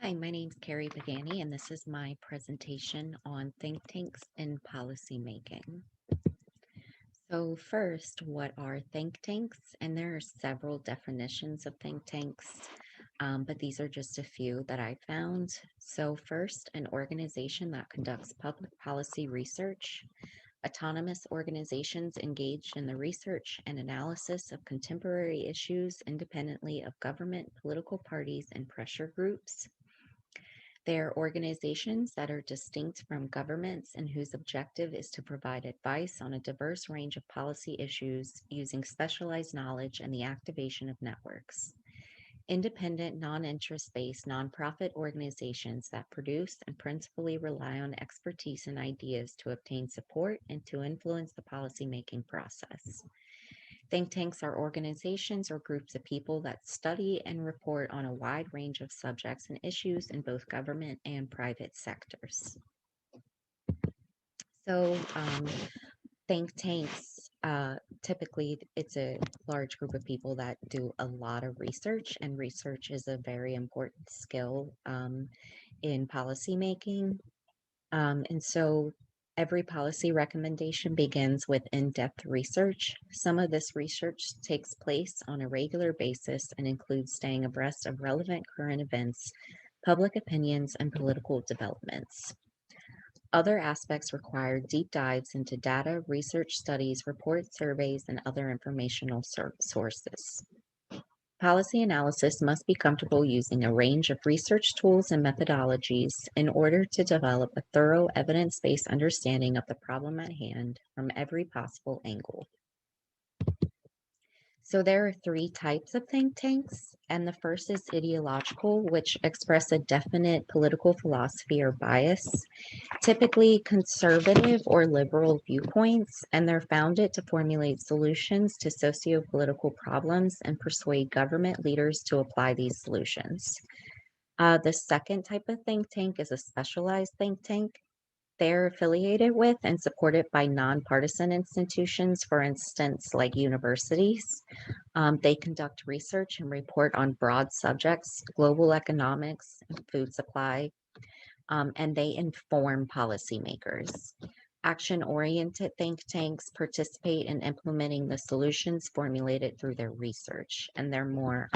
Hi, my name is Carrie Pagani, and this is my presentation on think tanks and policymaking. So first, what are think tanks? And there are several definitions of think tanks, but these are just a few that I found. So first, an organization that conducts public policy research. Autonomous organizations engaged in the research and analysis of contemporary issues independently of government, political parties, and pressure groups. They're organizations that are distinct from governments and whose objective is to provide advice on a diverse range of policy issues using specialized knowledge and the activation of networks. Independent, non interest based nonprofit organizations that produce and principally rely on expertise and ideas to obtain support and to influence the policymaking process. Think tanks are organizations or groups of people that study and report on a wide range of subjects and issues in both government and private sectors. So, think tanks, typically, it's a large group of people that do a lot of research, and research is a very important skill in policymaking. And so every policy recommendation begins with in depth research. Some of this research takes place on a regular basis and includes staying abreast of relevant current events, public opinions, and political developments. Other aspects require deep dives into data, research studies, reports, surveys, and other informational sources. Policy analysis must be comfortable using a range of research tools and methodologies in order to develop a thorough evidence based understanding of the problem at hand from every possible angle. So, there are three types of think tanks, and the first is ideological, which express a definite political philosophy or bias, typically conservative or liberal viewpoints, and they're founded to formulate solutions to socio-political problems and persuade government leaders to apply these solutions. The second type of think tank is a specialized think tank. They're affiliated with and supported by nonpartisan institutions, for instance, like universities. They conduct research and report on broad subjects, global economics, food supply, and they inform policymakers. Action oriented think tanks participate in implementing the solutions formulated through their research, and they're more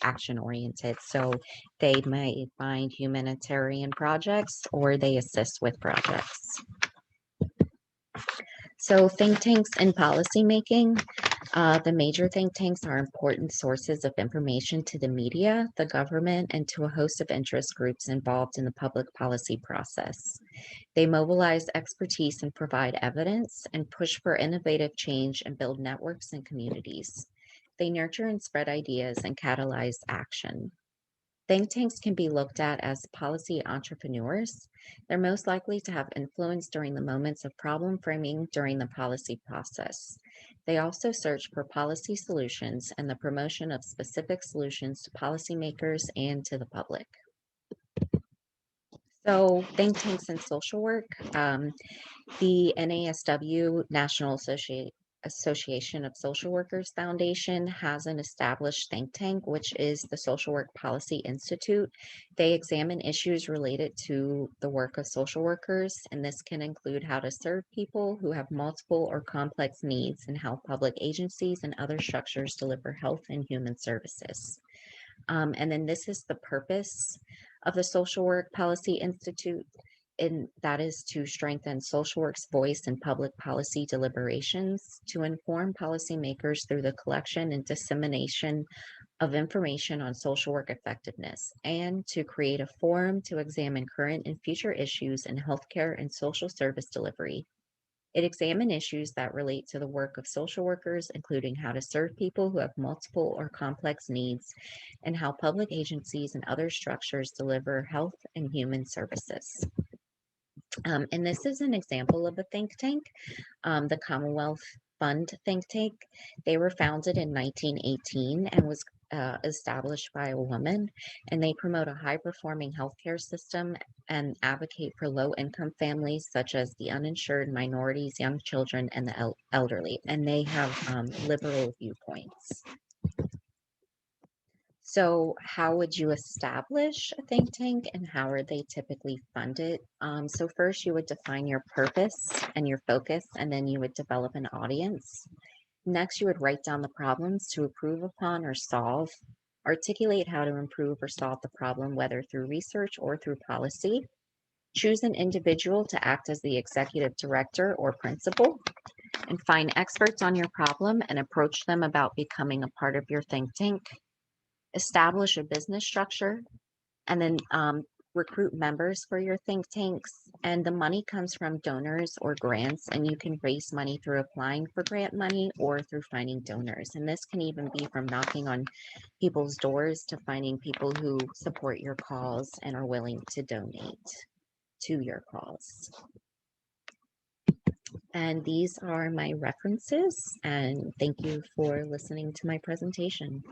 action oriented. So they might find humanitarian projects or they assist with projects. So, think tanks and policymaking. The major think tanks are important sources of information to the media, the government, and to a host of interest groups involved in the public policy process. They mobilize expertise and provide evidence and push for innovative change and build networks and communities. They nurture and spread ideas and catalyze action. Think tanks can be looked at as policy entrepreneurs. They're most likely to have influence during the moments of problem framing during the policy process. They also search for policy solutions and the promotion of specific solutions to policymakers and to the public. So, think tanks and social work. The NASW, Association of Social Workers Foundation, has an established think tank, which is the Social Work Policy Institute. They examine issues related to the work of social workers, and this can include how to serve people who have multiple or complex needs and how public agencies and other structures deliver health and human services. And then this is the purpose of the Social Work Policy Institute, and that is to strengthen social work's voice in public policy deliberations, to inform policymakers through the collection and dissemination of information on social work effectiveness, and to create a forum to examine current and future issues in healthcare and social service delivery. It examined issues that relate to the work of social workers, including how to serve people who have multiple or complex needs, and how public agencies and other structures deliver health and human services. And this is an example of a think tank, the Commonwealth Fund think tank. They were founded in 1918 and was established by a woman, and they promote a high performing healthcare system and advocate for low income families such as the uninsured, minorities, young children, and the elderly. And they have liberal viewpoints. So, how would you establish a think tank and how are they typically funded? So, first, you would define your purpose and your focus, and then you would develop an audience. Next, you would write down the problems to improve upon or solve, articulate how to improve or solve the problem, whether through research or through policy. Choose an individual to act as the executive director or principal, and find experts on your problem and approach them about becoming a part of your think tank. Establish a business structure and then recruit members for your think tanks. And the money comes from donors or grants, and you can raise money through applying for grant money or through finding donors. And this can even be from knocking on people's doors to finding people who support your cause and are willing to donate to your cause. And these are my references, and thank you for listening to my presentation.